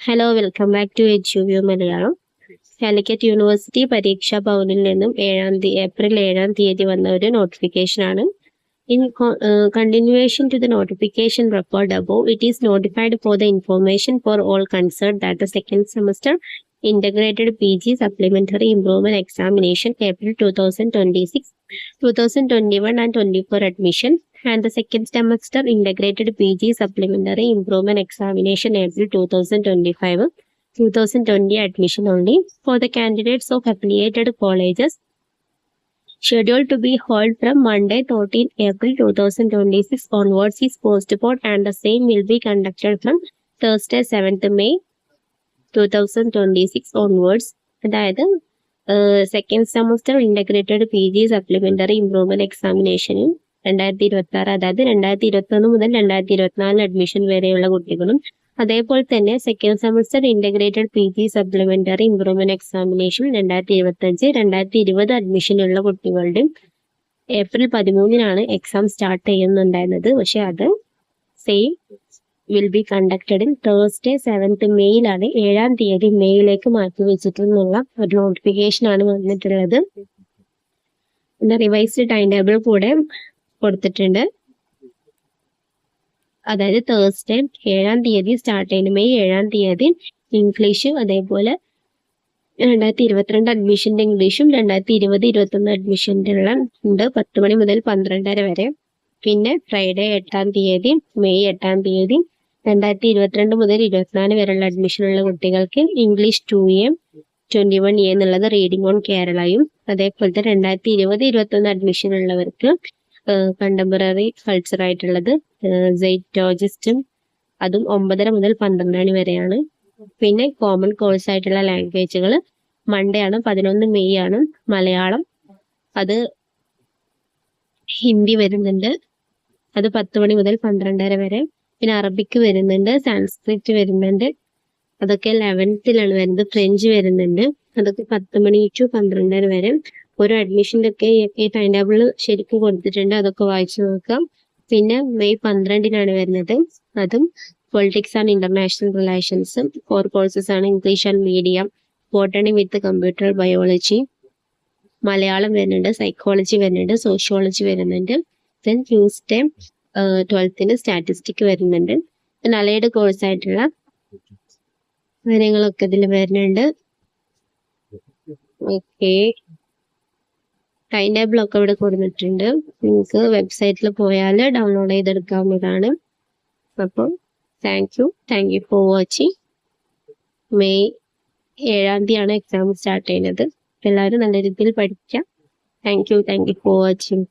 Hello welcome back to HUView Malayalam. Calicut university പരീക്ഷാ ഭവനിൽ നിന്നും ഏപ്രിൽ 7-ാം തീയതി വന്ന ഒരു നോട്ടിഫിക്കേഷനാണ്. In continuation to the notification referred above, it is notified for the information for all concerned that the second semester integrated PG supplementary improvement examination April 2026, 2021 and 24 admission and the second semester integrated PG supplementary improvement examination April 2025, 2020 admission only for the candidates of affiliated colleges scheduled to be held from Monday 13 April 2026 onwards is postponed and the same will be conducted from Thursday 7th May 2026 onwards. അതായത് second semester integrated PG supplementary improvement എക്സാമിനേഷനും 2026 അതായത് 2021 മുതൽ 2024 admission വരെയുള്ള കുട്ടികളും അതേപോലെ തന്നെ second semester integrated PG supplementary improvement examination 2025-2020 അഡ്മിഷനുള്ള കുട്ടികളുടെയും April 13-നാണ് exam start ചെയ്യുന്നുണ്ടായിരുന്നത്. പക്ഷെ അത് same will be conducted in Thursday 7th മെയിലാണ്, 7-ാം തീയതി മെയിലേക്ക് മാറ്റി വെച്ചിട്ടുള്ള ഒരു നോട്ടിഫിക്കേഷനാണ് വന്നിട്ടുള്ളത്. പിന്നെ റിവൈസ്ഡ് ടൈം ടേബിൾ കൂടെ കൊടുത്തിട്ടുണ്ട്. അതായത് തേഴ്സ്ഡേ 7-ാം തീയതി സ്റ്റാർട്ട് ചെയ്യുന്നത്, മെയ് 7-ാം തീയതി ഇംഗ്ലീഷ്, അതേപോലെ 2022 അഡ്മിഷൻ്റെ ഇംഗ്ലീഷും 2020-21 അഡ്മിഷൻ്റെ ഉണ്ട് 10 മണി മുതൽ 12:30 വരെ. പിന്നെ ഫ്രൈഡേ 8-ാം തീയതി, മെയ് 8-ാം തീയതി 2022 മുതൽ 24 വരെയുള്ള അഡ്മിഷനുള്ള കുട്ടികൾക്ക് ഇംഗ്ലീഷ് 2A 21A എന്നുള്ളത് റീഡിംഗ് ഓൺ കേരളയും, അതേപോലത്തെ 2020-21 അഡ്മിഷൻ ഉള്ളവർക്ക് കണ്ടംപററി കൾച്ചർ ആയിട്ടുള്ളത് സൈറ്റോളജിസ്റ്റും അതും 9:30 മുതൽ 12 മണി വരെയാണ്. പിന്നെ കോമൺ കോഴ്സ് ആയിട്ടുള്ള ലാംഗ്വേജുകൾ മൺഡേ ആണ്, 11 മെയ് ആണ്. മലയാളം, അത് ഹിന്ദി വരുന്നുണ്ട്, അത് 10 മണി മുതൽ 12:30 വരെ. പിന്നെ അറബിക്ക് വരുന്നുണ്ട്, സാൻസ്ക്രിറ്റ് വരുന്നുണ്ട്, അതൊക്കെ 11th-ലാണ് വരുന്നത്. ഫ്രഞ്ച് വരുന്നുണ്ട്, അതൊക്കെ 10 മണി ടു 12:30 വരെ. ഓരോ അഡ്മിഷൻ്റെ ഒക്കെ ഈ ടൈം ടേബിൾ ശരിക്കും കൊടുത്തിട്ടുണ്ട്, അതൊക്കെ വായിച്ചു നോക്കാം. പിന്നെ മെയ് 12-നാണ് വരുന്നത്, അതും politics and international relations 4 courses ആണ്. English and medium, botany with computer biology, Malayalam വരുന്നുണ്ട്, സൈക്കോളജി വരുന്നുണ്ട്, സോഷ്യോളജി വരുന്നുണ്ട്. ദെൻ ട്യൂസ്ഡേ 12th സ്റ്റാറ്റിസ്റ്റിക് വരുന്നുണ്ട്. പിന്നെ അലൈഡ് കോഴ്സ് ആയിട്ടുള്ള കാര്യങ്ങളൊക്കെ ഇതിൽ വരുന്നുണ്ട്. ഓക്കെ, ടൈം ടേബിളൊക്കെ ഇവിടെ കൊടുത്തിട്ടുണ്ട്, നിങ്ങൾക്ക് വെബ്സൈറ്റിൽ പോയാൽ ഡൗൺലോഡ് ചെയ്തെടുക്കാവുന്നതാണ്. അപ്പോൾ thank you for watching. May 7-ാം തീയതിയാണ് എക്സാം സ്റ്റാർട്ട് ചെയ്യുന്നത്. എല്ലാവരും നല്ല രീതിയിൽ പഠിക്കാം. Thank you for watching.